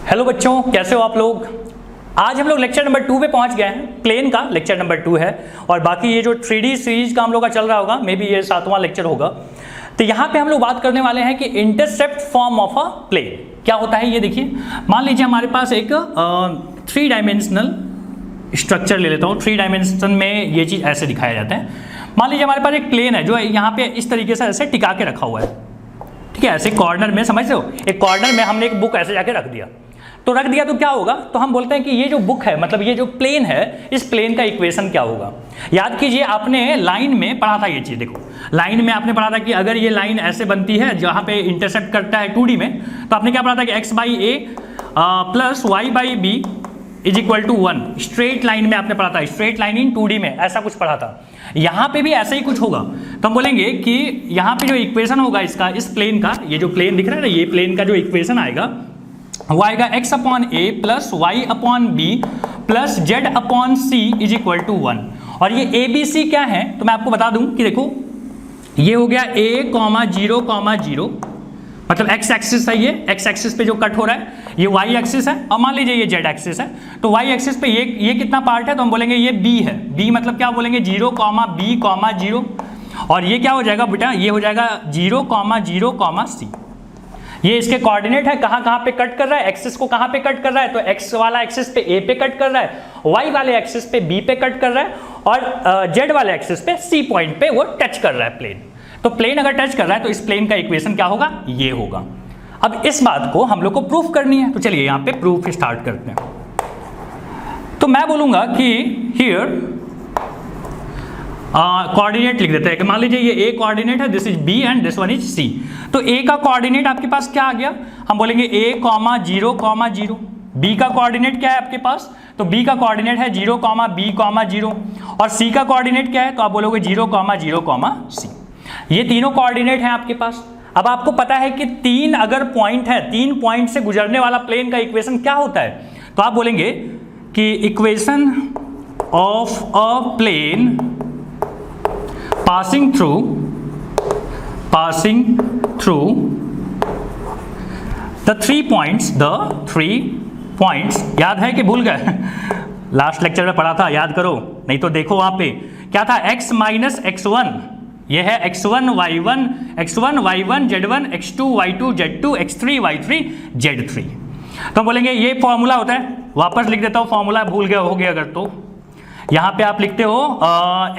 Hello बच्चों, कैसे हो आप लोग। आज हम लोग लेक्चर नंबर 2 पे पहुंच गए हैं। प्लेन का लेक्चर नंबर 2 है और बाकी ये जो 3D सीरीज का हम लोग का चल रहा होगा, मे बी ये 7वां लेक्चर होगा। तो यहाँ पे हम लोग बात करने वाले हैं कि intercept form of a plane क्या होता है। ये देखिए, मान लीजिए हमारे पास एक 3 डायमेंशनल स्ट्रक्चर ले लेता हूँ। 3 डायमेंशन में ये चीज़ ऐसे दिखाया जाता है। मान लीजिए हमारे पास एक प्लेन है जो यहाँ पे इस तरीके से ऐसे टिका के रखा हुआ है, ठीक है। ऐसे कॉर्नर में, समझ रहे हो, एक कॉर्नर में हमने एक बुक ऐसे जाके रख दिया। तो रख दिया तो क्या होगा, तो हम बोलते हैं कि ये जो बुक है, मतलब ये जो प्लेन है, इस प्लेन का इक्वेशन क्या होगा। याद कीजिए, आपने लाइन में पढ़ा था ये चीज़। देखो, लाइन में आपने पढ़ा था कि अगर ये लाइन ऐसे बनती है जहाँ पे इंटरसेप्ट करता है 2D में, तो आपने क्या पढ़ा था कि x/a plus y/b is equal to 1। Straight line में आपने पढ़ा था, स्ट्रेट लाइन इन 2D में ऐसा कुछ पढ़ा था। यहाँ पे भी ऐसा ही कुछ होगा। तो हम बोलेंगे कि यहाँ पे जो इक्वेशन होगा इसका, इस प्लेन का, ये जो प्लेन दिख रहा है ना, ये प्लेन का जो इक्वेशन आएगा वो आएगा x/a plus y/b plus z/c is equal to 1। और ये a b c क्या है, तो मैं आपको बता दूं कि देखो, ये हो गया a, 0, 0, मतलब x एक्सिस है। ये x एक्सिस पे जो कट हो रहा है ये y एक्सिस है, और मान लीजिए ये z एक्सिस है। तो y एक्सिस पे ये कितना पार्ट है, तो हम बोलेंगे ये b है। b मतलब क्या बोलेंगे, 0, b, 0। और ये क्या हो जाएगा बेटा, ये हो जाएगा 0, 0, c। ये इसके कोऑर्डिनेट है, कहाँ कहाँ पे कट कर रहा है, एक्सिस को कहाँ पे कट कर रहा है। तो x वाला एक्सिस पे a पे कट कर रहा है, y वाले एक्सिस पे b पे कट कर रहा है, और z वाले एक्सिस पे c पॉइंट पे वो टच कर रहा है प्लेन। तो प्लेन अगर टच कर रहा है तो इस प्लेन का इक्वेशन क्या होगा, ये होगा। अब इस बात को हम लोग को प्रूफ करनी है, तो चलिए यहाँ पे प्रूफ स्टार्ट करते हैं। तो मैं बोलूंगा कि हियर कोऑर्डिनेट लिख देते हैं कि मान लीजिए ये a कोऑर्डिनेट है, this is b and this one is c। तो a का कोऑर्डिनेट आपके पास क्या आ गया, हम बोलेंगे a, 0, 0। b का कोऑर्डिनेट क्या है आपके पास, तो b का कोऑर्डिनेट है 0, b, 0। और c का कोऑर्डिनेट क्या है, तो आप बोलोगे 0, 0, c। ये तीनों कोऑर्डिनेट हैं आपके पास। अब आपको पता है कि 3 अगर पॉइंट है, 3 पॉइंट से गुजरने वाला प्लेन का इक्वेशन क्या होता है, तो आप बोलेंगे कि equation of a plane passing through the 3 points, याद है कि भूल गए? लास्ट लेक्चर में पढ़ा था, याद करो, नहीं तो देखो वहां पे क्या था, x माइनस x1, ये है x1 y1, z1 x2 y2 z2 x3 y3 z3। तो बोलेंगे ये फॉर्मूला होता है, वापस लिख देता हूं फॉर्मूला, भूल गए होगे अगर तो। यहाँ पे आप लिखते हो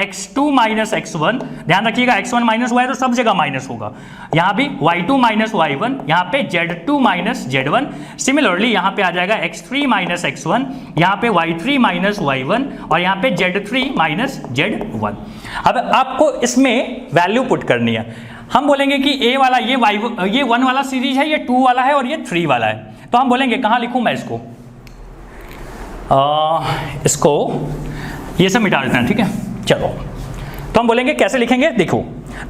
x2 माइनस x1, ध्यान रखिएगा x1 माइनस हुआ है तो सब जगह माइनस होगा। यहाँ भी y2 माइनस y1, यहाँ पे z2 माइनस z1। सिमिलरली यहाँ पे आ जाएगा x3 माइनस x1, यहाँ पे y3 माइनस y1, और यहाँ पे z3 माइनस z1। अब आपको इसमें वैल्यू पुट करनी है। हम बोलेंगे कि a वाला ये 1 वाला सीरीज है, ये 2 वाला है, और ये 3 वाला है। तो हम बोलेंगे कहाँ लिखूँ मैं इसको, इसको ये सब मिटा देते हैं, ठीक है। चलो, तो हम बोलेंगे कैसे लिखेंगे, देखो।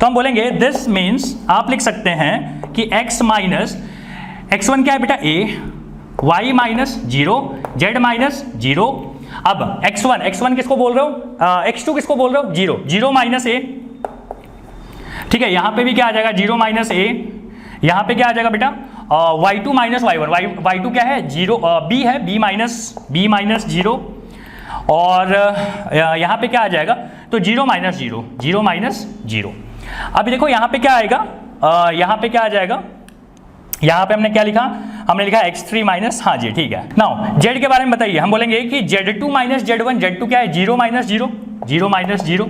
तो हम बोलेंगे दिस मीन्स, आप लिख सकते हैं कि x माइनस x1 क्या है बेटा, a, y minus 0, z minus 0। अब x1 किसको बोल रहे हो, x2 किसको बोल रहे हो, 0, 0 माइनस a, ठीक है। यहाँ पे भी क्या आ जाएगा, 0 माइनस a। यहाँ पे क्या आ जाएगा बेटा, y2 माइनस y1, y2 क्या है, 0, b है, b माइनस 0। और यहाँ पे क्या आ जाएगा, तो 0 माइनस 0, 0 माइनस 0। अब देखो यहाँ पे क्या आएगा, यहाँ पे क्या आ जाएगा, यहाँ पे हमने क्या लिखा, हमने लिखा x3 माइनस, हाँ जी ठीक है। नाउ z के बारे में बताइए, हम बोलेंगे कि z2 माइनस z1, z2 क्या है, 0 माइनस 0, 0 माइनस 0।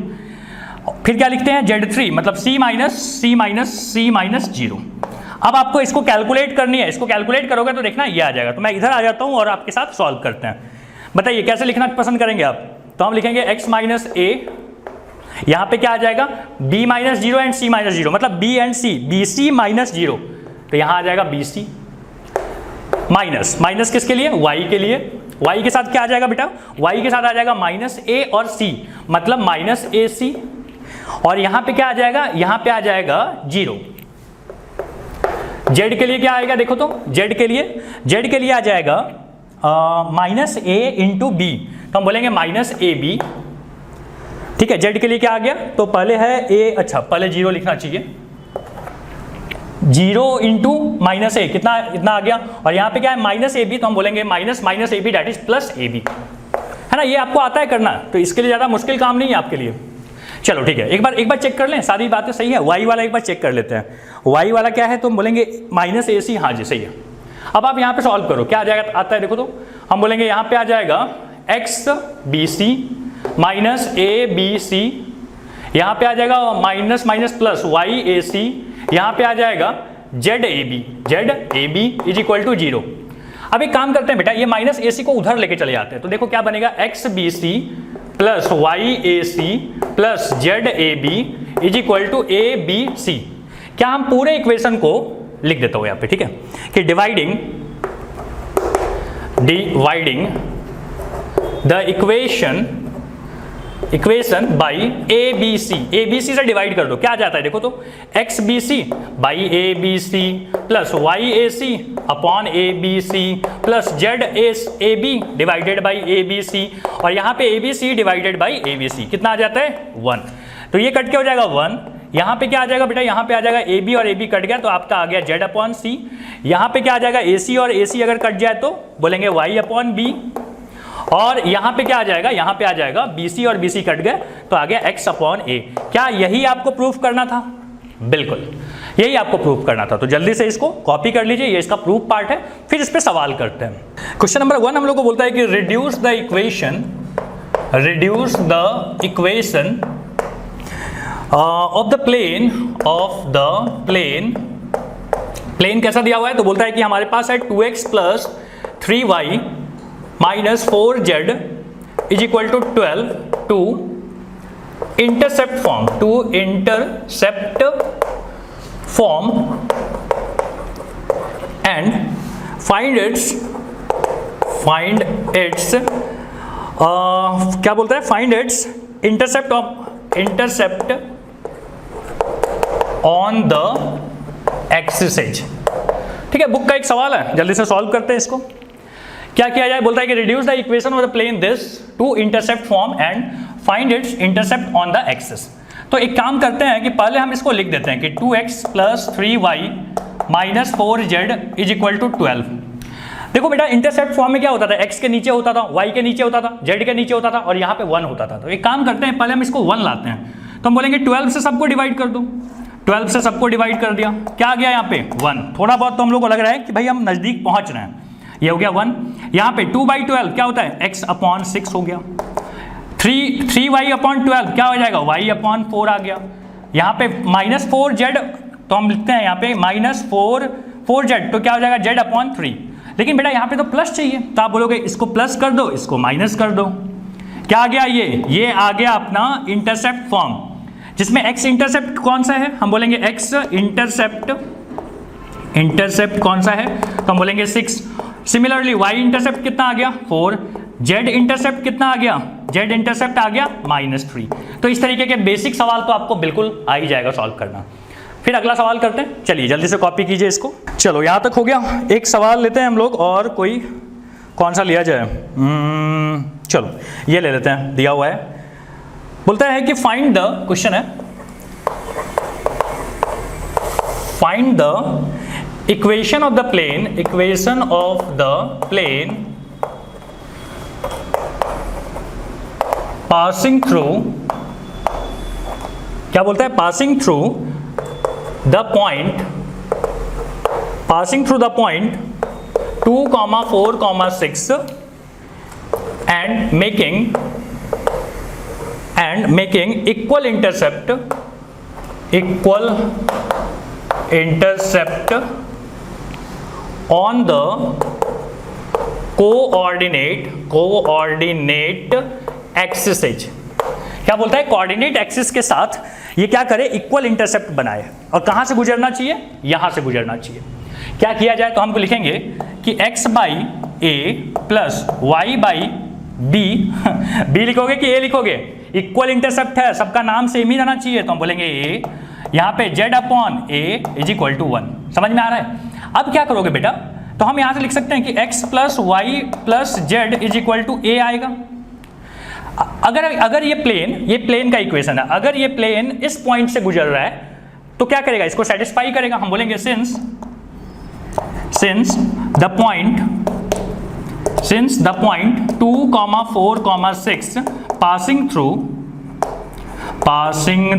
फिर क्या लिखते हैं, z3 मतलब c माइनस 0। अब आपको इसको कैलकुलेट करनी है, इसको कैलकुलेट करोगे तो देखना ये आ जाएगा। तो मैं इधर आ जाता हूँ और आपके साथ सॉल्व करते हैं। बताइए कैसे लिखना पसंद करेंगे आप। तो हम लिखेंगे x माइनस a, यहाँ पे क्या आ जाएगा, b minus 0 and c minus 0, मतलब b and c, bc minus 0। तो यहाँ आ जाएगा bc माइनस किसके लिए, y के लिए। y के साथ क्या आ जाएगा बेटा, y के साथ आ जाएगा माइनस a और c, मतलब माइनस ac। और यहाँ पे क्या आ जाएगा, यहाँ पे आ जाएगा 0। z के लिए क्या आएगा, देखो तो z के लिए आ जाएगा माइनस a इंटू बी। तो हम बोलेंगे माइनस ए बी, ठीक है। z के लिए क्या आ गया, तो पहले है a, अच्छा पहले 0 लिखना चाहिए, 0 इंटू माइनस ए, कितना इतना आ गया, और यहाँ पे क्या है माइनस ए बी, तो हम बोलेंगे minus minus a b that is plus a b, है ना। ये आपको आता है करना, तो इसके लिए ज़्यादा मुश्किल काम नहीं है आपके लिए। चलो ठीक है, एक बार चेक कर लें, सारी बातें सही है। वाई वाला एक बार चेक कर लेते हैं, वाई वाला क्या है, तो हम बोलेंगे माइनस ए सी, हाँ जी सही है। अब आप यहाँ पे सॉल्व करो, क्या आ जाएगा, आता है देखो, तो हम बोलेंगे यहाँ पे आ जाएगा x b c minus a b c, यहाँ पे आ जाएगा minus minus plus y a c, यहाँ पे आ जाएगा z a b is equal to 0। अब एक काम करते हैं बेटा, ये माइनस ए सी को उधर लेके चले जाते हैं, तो देखो क्या बनेगा, x b c plus y a c plus z a b is equal to a b c. क्या हम पूरे इक्वेशन को लिख देता हूं यहाँ पे, ठीक है, कि dividing the equation by a b c से डिवाइड कर दो, क्या आ जाता है देखो, तो x b c by a b c plus y a c upon a b c plus z a b divided by a b c, और यहाँ पे a b c divided by a b c कितना आ जाता है 1, तो ये cut के हो जाएगा 1। यहाँ पे क्या आ जाएगा बेटा, यहाँ पे आ जाएगा ए बी और ए बी कट गया, तो आपका आ गया जेड अपॉन सी। यहाँ पे क्या आ जाएगा, ए सी और ए सी अगर कट जाए तो बोलेंगे वाई अपॉन बी, और यहाँ पे क्या आ जाएगा, यहाँ पे आ जाएगा बी सी और बी सी कट गए, तो आ गया एक्स अपॉन ए। क्या यही आपको प्रूफ करना था? बिल्कुल यही आपको प्रूफ करना था, तो जल्दी से इसको कॉपी कर लीजिए, ये इसका प्रूफ पार्ट है, फिर इस पे सवाल करते हैं। क्वेश्चन नंबर 1 हम लोग को बोलता है कि reduce the equation of the plane कैसा दिया हुआ है, तो बोलता है कि हमारे पास है 2x plus 3y minus 4z is equal to 12 to intercept form and find its क्या बोलता है, find its intercept on the axis एज। ठीक है, बुक का एक सवाल है, जल्दी से सॉल्व करते हैं इसको। क्या किया जाए, बोलता है कि reduce the equation of the plane this to intercept form and find its intercept on the axis. तो एक काम करते हैं कि पहले हम इसको लिख देते हैं कि 2x plus 3y minus 4z is equal to 12। देखो बेटा, इंटरसेप्ट फॉर्म में क्या होता था, x के नीचे होता था, y के नीचे होता था, z के नीचे होता था, और यहाँ पे 1 होता था। तो एक काम करते हैं, पहले हम इसको 1 लाते हैं, तो हम बोलेंगे 12 से सबको डिवाइड कर दो, 12 से सबको डिवाइड कर दिया, क्या आ गया यहाँ पे 1। थोड़ा बहुत तो हम लोग को लग रहा है कि भाई हम नजदीक पहुंच रहे हैं, ये हो गया 1। यहाँ पे 2/12 क्या होता है, x अपॉन 6 हो गया। 3y अपॉन 12 क्या हो जाएगा, y अपॉन 4 आ गया। यहाँ पे माइनस 4z, तो हम लिखते हैं यहाँ पे माइनस 4z, तो क्या हो जाएगा z अपॉन 3। लेकिन बेटा यहाँ पे तो प्लस चाहिए, तो आप बोलोगे इसको प्लस कर दो, इसको माइनस कर दो, क्या आ गया, ये आ गया अपना इंटरसेप्ट फॉर्म, जिसमें x इंटरसेप्ट कौन सा है, हम बोलेंगे x इंटरसेप्ट कौन सा है, तो हम बोलेंगे 6। सिमिलरली y इंटरसेप्ट कितना आ गया 4, z इंटरसेप्ट कितना आ गया, z इंटरसेप्ट आ गया -3। तो इस तरीके के बेसिक सवाल तो आपको बिल्कुल आ ही जाएगा सॉल्व करना। फिर अगला सवाल करते हैं, चलिए जल्दी से कॉपी कीजिए इसको। चलो यहाँ तक हो गया, एक सवाल लेते हैं हम लोग, और कोई कौन सा लिया जाए, चलो ये ले लेते हैं, दिया हुआ है, बोलता है कि फाइंड द, क्वेश्चन है find the equation of the plane passing through, क्या बोलता है, passing through the point 2, 4, 6 and making equal intercept on the coordinate axis। क्या बोलता है, कोऑर्डिनेट एक्सिस के साथ ये क्या करे, इक्वल इंटरसेप्ट बनाए, और कहां से गुजरना चाहिए, यहां से गुजरना चाहिए। क्या किया जाए, तो हमको लिखेंगे कि x by a plus y by b, b लिखोगे कि ए लिखोगे, इक्वल इंटरसेप्ट है, सबका नाम सेम ही रहना चाहिए, तो हम बोलेंगे ए, यहाँ पे z upon a is equal to 1। समझ में आ रहा है? अब क्या करोगे बेटा, तो हम यहाँ से लिख सकते हैं कि x plus y plus z is equal to a आएगा। अगर ये प्लेन का इक्वेशन है, अगर ये प्लेन इस पॉइंट से गुजर रहा है, तो क्या करेगा, इसको सेटिस्फाई करेगा। हम बोलेंगे since the point 2, 4, 6 passing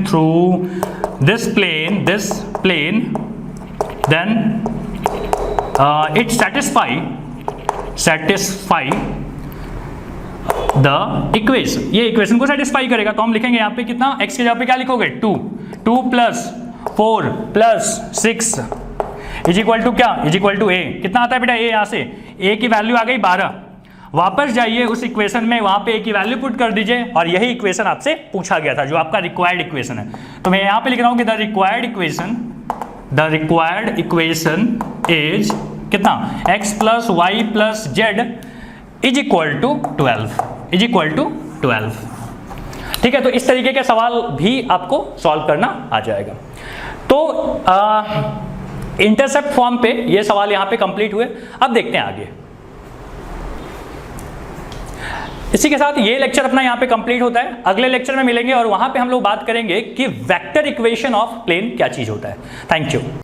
through this plane then it satisfy the equation, ये इक्वेशन को सेटिस्फाई करेगा। तो हम लिखेंगे यहाँ पे कितना, x के जगह पे क्या लिखोगे 2 plus 4 plus 6 is equal to क्या, इज इक्वल टू a। कितना आता है बेटा a, यहाँ से a की वैल्यू आ गई 12। वापस जाइए उस इक्वेशन में, वहां पे a की वैल्यू पुट कर दीजिए और यही इक्वेशन आपसे पूछा गया था जो आपका रिक्वायर्ड इक्वेशन है। तो मैं यहाँ पे लिख रहा हूँ कि द रिक्वायर्ड इक्वेशन इज कितना, x plus y plus z is equal to 12। ठीक है, तो इस तरीके के सवाल भी आपको सॉल्व करना आ जाएगा। तो इंटरसेप्ट फॉर्म पे ये सवाल यहाँ पे कंप्लीट हुए। अब देखते हैं आगे। इसी के साथ ये लेक्चर अपना यहाँ पे कंप्लीट होता है। अगले लेक्चर में मिलेंगे और वहां पे हम लोग बात करेंगे कि वेक्टर इक्वेशन ऑफ प्लेन क्या चीज होता है। Thank you.